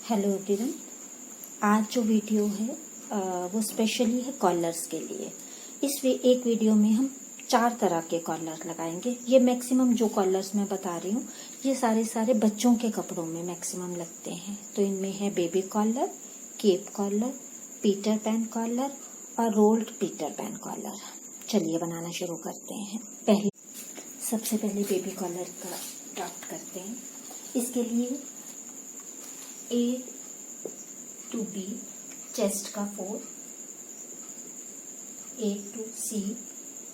Hello everyone. आज जो video है वो स्पेशली है कॉलर्स के लिए। एक वीडियो में हम 4 तरह के कॉलर लगाएंगे। ये मैक्सिमम जो कॉलर्स मैं बता रही हूँ ये सारे बच्चों के कपड़ों में मैक्सिमम लगते हैं। तो इनमें है baby collar, cape collar, Peter Pan collar और रोल्ड पीटर पैन कॉलर। चलिए बनाना शुरू करते हैं। सबसे पहले बेबी कॉलर का ड्राफ्ट करते हैं। इसके लिए A to B चेस्ट का 4, A to C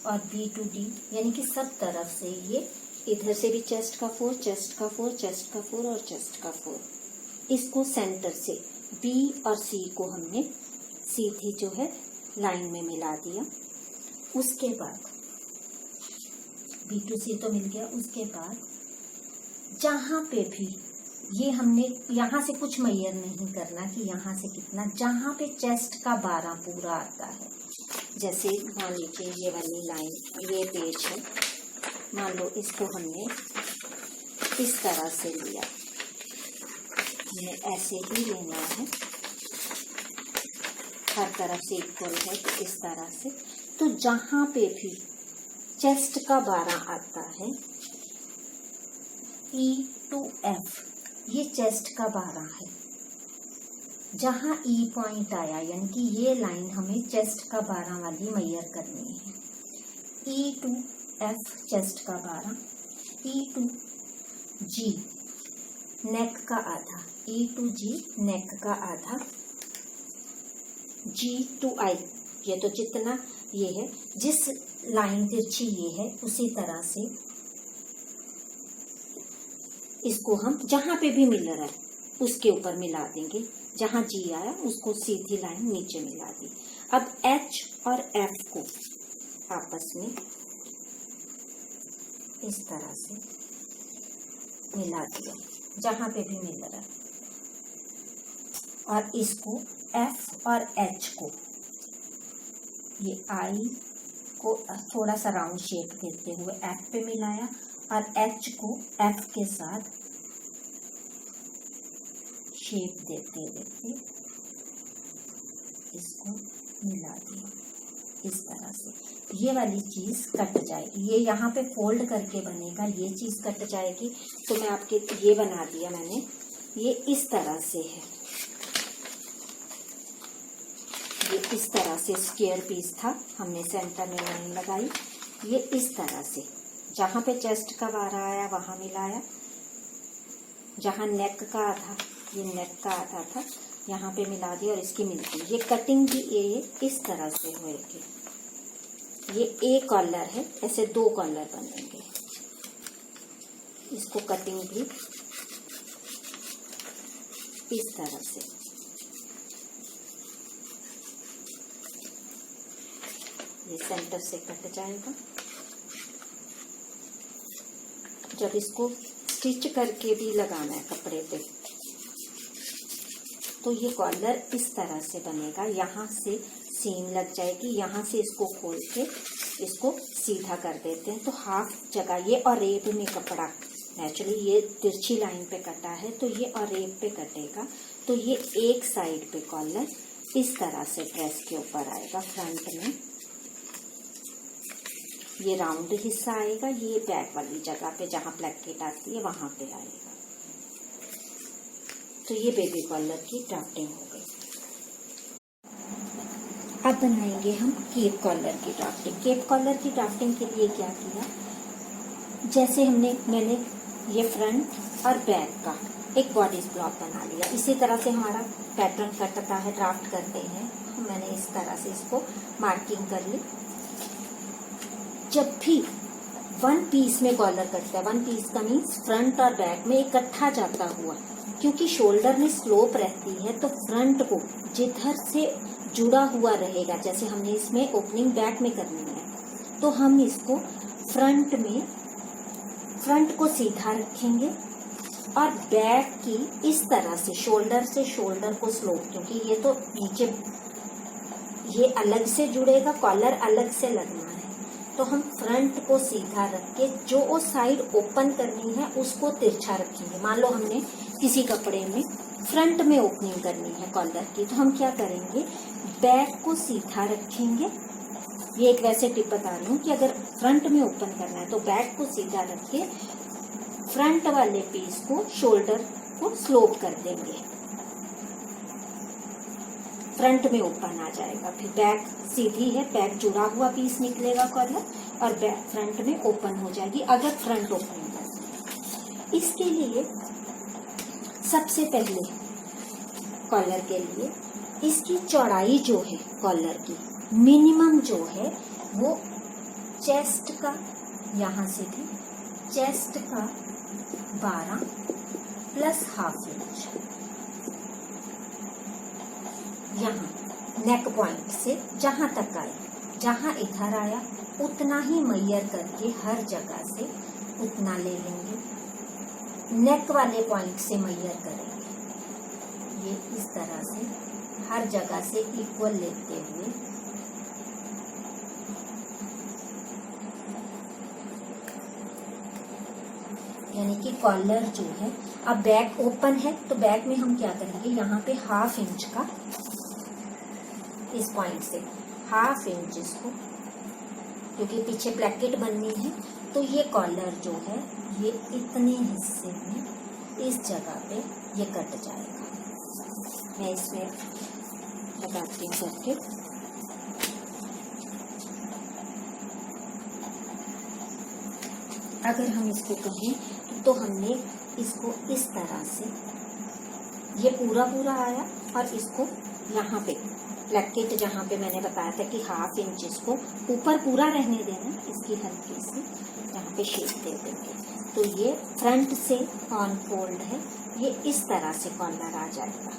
और B to D, यानी कि सब तरफ से ये इधर से भी चेस्ट का 4, चेस्ट का 4, चेस्ट का 4 और चेस्ट का 4। इसको सेंटर से B और C को हमने सीधी जो है लाइन में मिला दिया। उसके बाद B to C तो मिल गया। उसके बाद जहां पे भी ये हमने यहाँ से कुछ मेजर नहीं करना कि यहाँ से कितना, जहाँ पे चेस्ट का 12 पूरा आता है। जैसे मान लीजिए ये वाली लाइन, ये पेज है, मान लो इसको हमने इस तरह से लिया, हमें ऐसे ही लेना है, हर तरफ से इक्वल है तो इस तरह से। तो जहाँ पे भी चेस्ट का 12 आता है, E to F ये चेस्ट का 12 है। जहां E पॉइंट आया, यानी कि ये लाइन हमें चेस्ट का 12 वाली मेजर करनी है। E to F चेस्ट का 12, E to G नेक का आधा, E to G नेक का आधा, G to I ये तो जितना ये है, जिस लाइन तिरछी ये है उसी तरह से इसको हम जहां पे भी मिल रहा है उसके ऊपर मिला देंगे। जहां G आया उसको सीधी लाइन नीचे मिला दी। अब H और F को आपस में इस तरह से मिला दिया, जहां पे भी मिल रहा है। और इसको F और H को, ये I को थोड़ा सा राउंड शेप देते हुए F पे मिलाया और H को F के साथ शेप देते देते इसको मिला दिया इस तरह से। ये वाली चीज कट जाएगी, ये यहाँ पे फोल्ड करके बनेगा, ये चीज कट जाएगी। तो मैं आपके ये बना दिया मैंने, ये इस तरह से है, ये इस तरह से स्क्वायर पीस था, हमने सेंटर में लाइन लगाई। ये इस तरह से जहां पे चेस्ट का 12 आया वहां मिलाया, जहां नेक का आधा, ये नेक का आधा था, यहाँ पे मिला दिया और इसकी मिलती। ये कटिंग भी ये इस तरह से होएगी। ये A कॉलर है, ऐसे 2 कॉलर बनेंगे। इसको कटिंग भी इस तरह से, ये सेंटर से कट जाएगा। जब इसको स्टिच करके भी लगाना है कपड़े पे तो ये कॉलर इस तरह से बनेगा। यहाँ से सीम लग जाएगी, यहाँ से इसको खोल के इसको सीधा कर देते हैं तो हाफ जगह ये और रेब में कपड़ा, नेचुरली ये तिरछी लाइन पे कटा है तो ये और रेब पे कटेगा। तो ये एक साइड पे कॉलर इस तरह से ड्रेस के ऊपर आएगा। फ्रंट में ये राउंड हिस्सा आएगा, ये बैक वाली जगह पे जहां प्लेकेट आती है वहां पे आएगा। तो ये बेबी कॉलर की ड्राफ्टिंग हो गई। अब बनाएंगे हम केप कॉलर की ड्राफ्टिंग। केप कॉलर की ड्राफ्टिंग के लिए क्या किया, जैसे मैंने ये फ्रंट और बैक का एक बॉडी ब्लॉक बना लिया। इसी तरह से हमारा पैटर्न कटता है, ड्राफ्ट करते हैं, तो मैंने इस तरह से इसको मार्किंग कर ली। जब भी 1 पीस में कॉलर कटता है, 1 पीस का मीन्स फ्रंट और बैक में इकट्ठा जाता हुआ, क्योंकि शोल्डर में स्लोप रहती है तो फ्रंट को जिधर से जुड़ा हुआ रहेगा, जैसे हमने इसमें ओपनिंग बैक में करनी है तो हम इसको फ्रंट को सीधा रखेंगे और बैक की इस तरह से शोल्डर को स्लोप, क्योंकि ये तो नीचे ये अलग से जुड़ेगा, कॉलर अलग से लगना है, तो हम फ्रंट को सीधा रख के जो साइड ओपन करनी है उसको तिरछा रखेंगे। मान लो हमने किसी कपड़े में फ्रंट में ओपनिंग करनी है कॉलर की, तो हम क्या करेंगे, बैक को सीधा रखेंगे। ये एक वैसे टिप बता रही हूँ कि अगर फ्रंट में ओपन करना है तो बैक को सीधा रख के फ्रंट वाले पीस को, शोल्डर को स्लोप कर देंगे, फ्रंट में ओपन आ जाएगा। फिर बैक सीधी है, बैक जुड़ा हुआ पीस निकलेगा कॉलर, और बैक फ्रंट में ओपन हो जाएगी अगर फ्रंट ओपनिंग करना है। इसके लिए सबसे पहले कॉलर के लिए इसकी चौड़ाई जो है कॉलर की मिनिमम जो है वो चेस्ट का, यहाँ से भी चेस्ट का 12 प्लस ½ इंच, यहाँ नेक पॉइंट से जहाँ तक आए, जहाँ इधर आया उतना ही मेजर करके हर जगह से उतना ले लेंगे। नेक वाले पॉइंट से मेजर करेंगे, ये इस तरह से हर जगह से इक्वल लेते हुए यानी कि कॉलर जो है, अब बैक ओपन है तो बैक में हम क्या करेंगे, यहाँ पे ½ इंच का, इस पॉइंट से ½ इंच इसको, क्योंकि पीछे ब्लैकेट बननी है तो ये कॉलर जो है ये इतने हिस्से में इस जगह पे ये कट जाएगा। मैं इसमें लगाती हूँ करके, अगर हम इसको कहें तो हमने इसको इस तरह से, ये पूरा आया और इसको यहाँ पे ब्लैकेट जहाँ पे मैंने बताया था कि ½ इंच इसको ऊपर पूरा रहने देना, इसकी हल्की सी यहाँ पे शेप दे देंगे। तो ये फ्रंट से ऑन फोल्ड है, ये इस तरह से कॉलर आ जाएगा।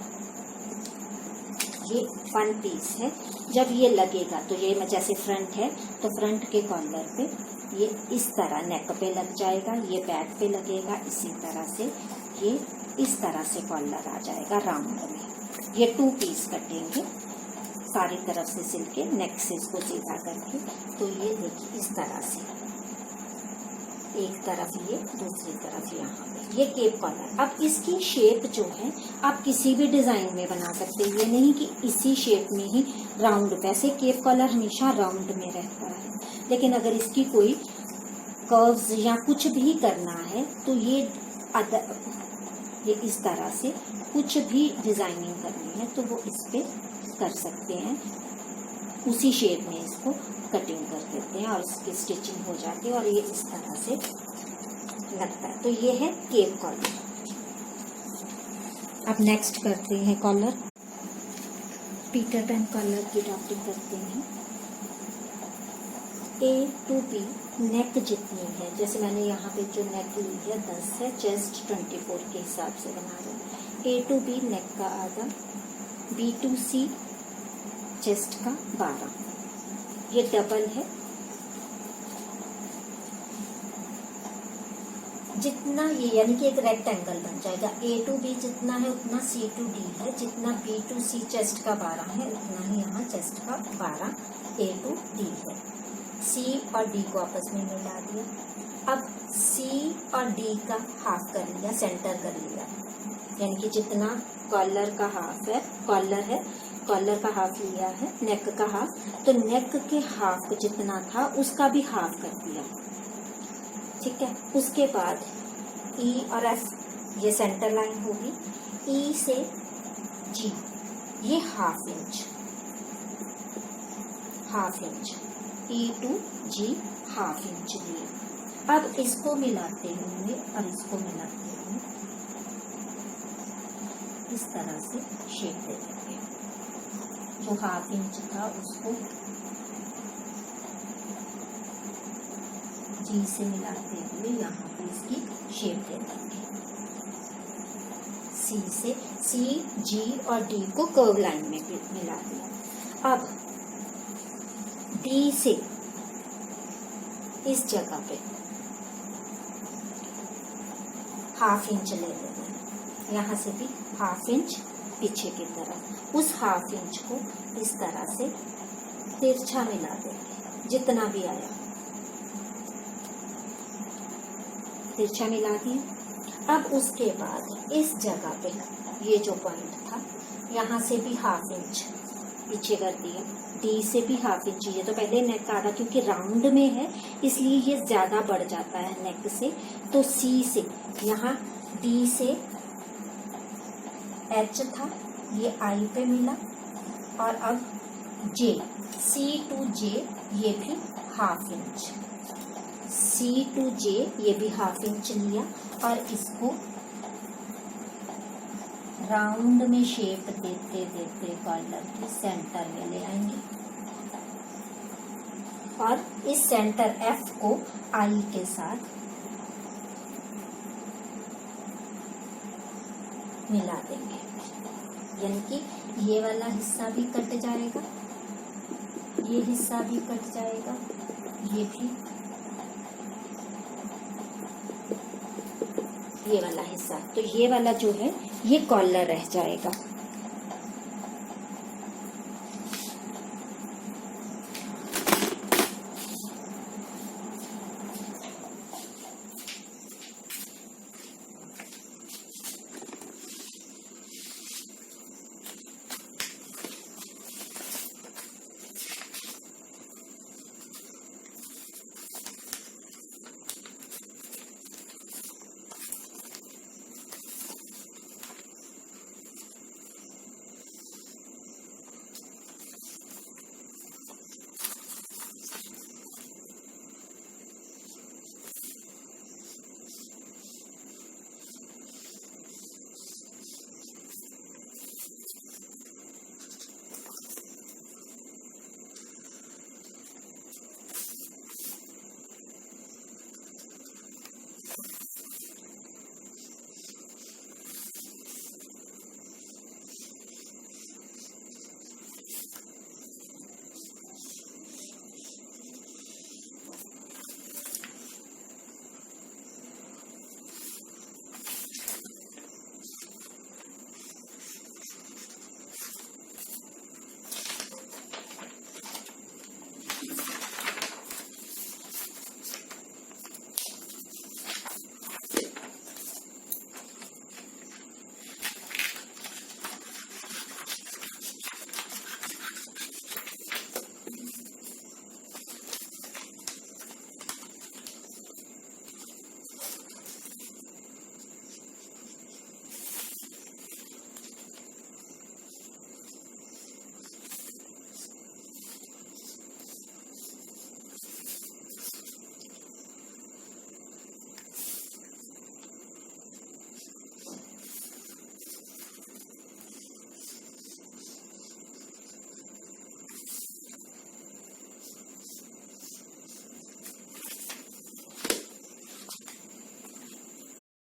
ये 1 पीस है, जब ये लगेगा तो ये जैसे फ्रंट है तो फ्रंट के कॉलर पे ये इस तरह नेक पे लग जाएगा, ये बैक पे लगेगा, इसी तरह से ये इस तरह से कॉलर आ जाएगा राउंड में। ये 2 पीस कटेंगे सारी तरफ से सिल के, नेक से इसको सीधा करके, तो ये देखिए इस तरह से, एक तरफ ये, दूसरी तरफ यहाँ पे, ये केप कॉलर। अब इसकी शेप जो है आप किसी भी डिजाइन में बना सकते हैं, ये नहीं कि इसी शेप में ही राउंड। वैसे केप कॉलर हमेशा राउंड में रहता है, लेकिन अगर इसकी कोई कर्व्स या कुछ भी करना है तो ये इस तरह से कुछ भी डिजाइनिंग करनी है तो वो इस पे कर सकते हैं, उसी शेप में इसको कटिंग कर देते हैं और इसकी स्टिचिंग हो जाती है और ये इस तरह से लगता है। तो ये है केप कॉलर। अब नेक्स्ट करते हैं कॉलर, पीटर पैन कॉलर की ड्राफ्टिंग करते हैं। A to B नेक जितनी है, जैसे मैंने यहाँ पे जो नेक ली है 10 है, चेस्ट 24 के हिसाब से बना रहे हैं। A to B नेक का आधा, B to C चेस्ट का 12, ये डबल है। जितना ये यानी कि एक रेक्टेंगल बन जाएगा। A to B जितना है उतना C to D है, जितना B to C चेस्ट का 12 है उतना ही यहाँ चेस्ट का 12 A to D है। C और D को आपस में मिला दिया। अब C और D का हाफ कर लिया, सेंटर कर लिया, यानी कि जितना कॉलर का हाफ है, कॉलर का हाफ लिया है, नेक का हाफ, तो नेक के हाफ जितना था उसका भी हाफ कर दिया, ठीक है। उसके बाद E और F ये सेंटर लाइन होगी, E से G ये ½ inch, E to G ½ inch लिए। अब इसको मिलाते हुए और इसको मिलाते हुए इस तरह से शेप दे देंगे। जो ½ इंच था उसको G से मिलाते हुए यहाँ पे इसकी शेप दे देंगे। C से C, G और D को कर्व लाइन में मिला दिया। अब D से इस जगह पे ½ इंच ले लेना है, यहाँ से भी ½ इंच पीछे की तरफ, उस ½ इंच को इस तरह से तिरछा मिला देंगे, जितना भी आया तिरछा मिला दिया। अब उसके बाद इस जगह पे ये जो पॉइंट था यहाँ से भी ½ इंच पीछे कर दिया, डी से भी ½ इंच। ये तो पहले नेक का आधा, क्योंकि राउंड में है इसलिए ये ज्यादा बढ़ जाता है नेक से। तो सी से यहाँ डी से एच था, ये आई पे मिला, और अब जे, सी टू जे ये भी ½ इंच, सी टू जे ये भी ½ इंच लिया, और इसको राउंड में शेप देते देते कॉलर के सेंटर में ले आएंगे, और इस सेंटर एफ को आई के साथ मिला देंगे, यानी कि ये वाला हिस्सा भी कट जाएगा, ये हिस्सा भी कट जाएगा, ये भी, ये वाला हिस्सा। तो ये वाला जो है ये कॉलर रह जाएगा।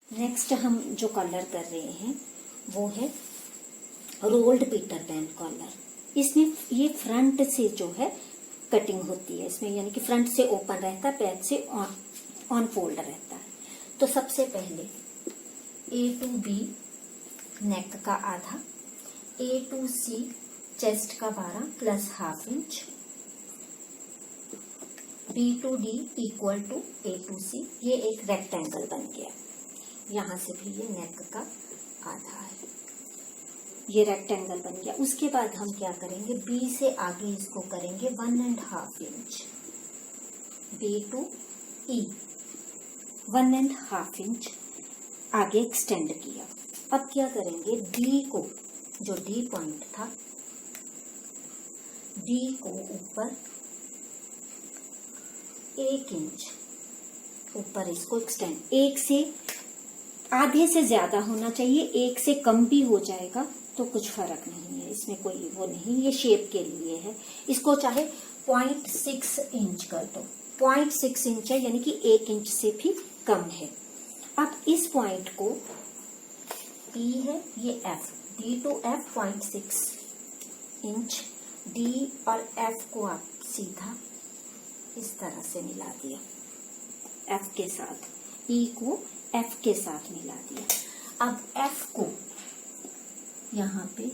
नेक्स्ट हम जो कॉलर कर रहे हैं वो है रोल्ड पीटर पैन कॉलर। इसमें ये फ्रंट से जो है कटिंग होती है इसमें, यानी कि फ्रंट से ओपन रहता है, बैक से ऑन फोल्ड रहता है। तो सबसे पहले ए टू बी नेक का आधा, ए टू सी चेस्ट का 12 plus ½ inch, B two D equal to A two C. ये एक रेक्टेंगल बन गया। यहाँ से भी ये नेक का आधा है, ये रेक्टेंगल बन गया। उसके बाद हम क्या करेंगे, बी से आगे इसको करेंगे 1½ inch, B to E 1½ inch आगे एक्सटेंड किया। अब क्या करेंगे, डी को, जो डी पॉइंट था, डी को ऊपर 1 इंच ऊपर इसको एक्सटेंड, 1 से आधे से ज्यादा होना चाहिए, 1 से कम भी हो जाएगा तो कुछ फर्क नहीं है, इसमें कोई वो नहीं, ये शेप के लिए है। इसको चाहे 0.6 इंच कर दो, 0.6 इंच है यानी कि 1 इंच से भी कम है। अब इस पॉइंट को P है, ये F, D to F 0.6 inch, D और F को आप सीधा इस तरह से मिला दिया, F के साथ, E को F के साथ मिला दिया। अब F को यहाँ पे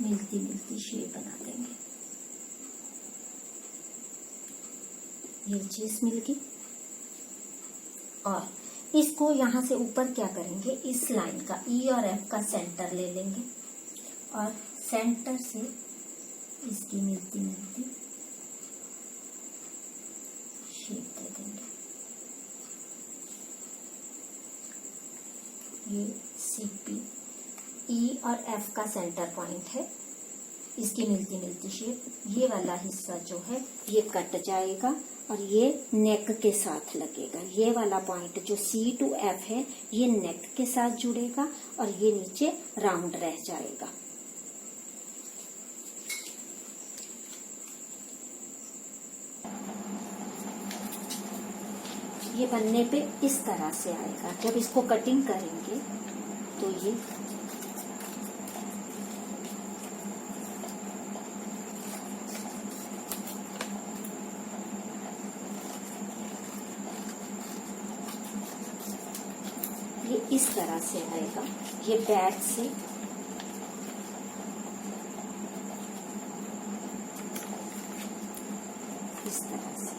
मिलती मिलती शेप बना देंगे, ये चीज मिल गई। और इसको यहाँ से ऊपर क्या करेंगे, इस लाइन का ई और एफ का सेंटर ले लेंगे और सेंटर से इसकी मिलती मिलती शेप दे देंगे। ये CP ई और एफ का सेंटर पॉइंट है, इसकी मिलती मिलती शेप। ये वाला हिस्सा जो है ये कट जाएगा और ये नेक के साथ लगेगा। ये वाला पॉइंट जो C to F है ये नेक के साथ जुड़ेगा और ये नीचे राउंड रह जाएगा। ये बनने पे इस तरह से आएगा। जब इसको कटिंग करेंगे तो ये इस तरह से आएगा। ये बैक से इस तरह से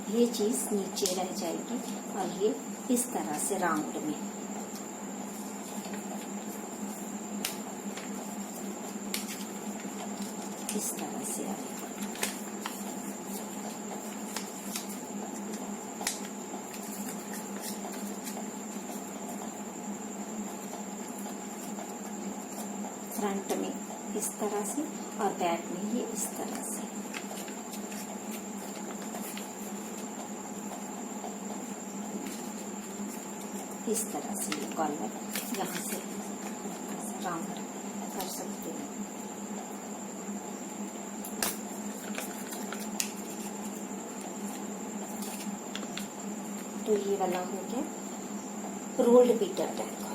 ये चीज नीचे रह जाएगी और ये इस तरह से राउंड में। इस तरह से आएगा। फ्रंट में इस तरह से और बैक में ये इस तरह से। इस तरह से ये कॉलर यहाँ से राउंड कर सकते हैं। तो ये वाला हो गया रोल्ड पीटर पैन कॉलर।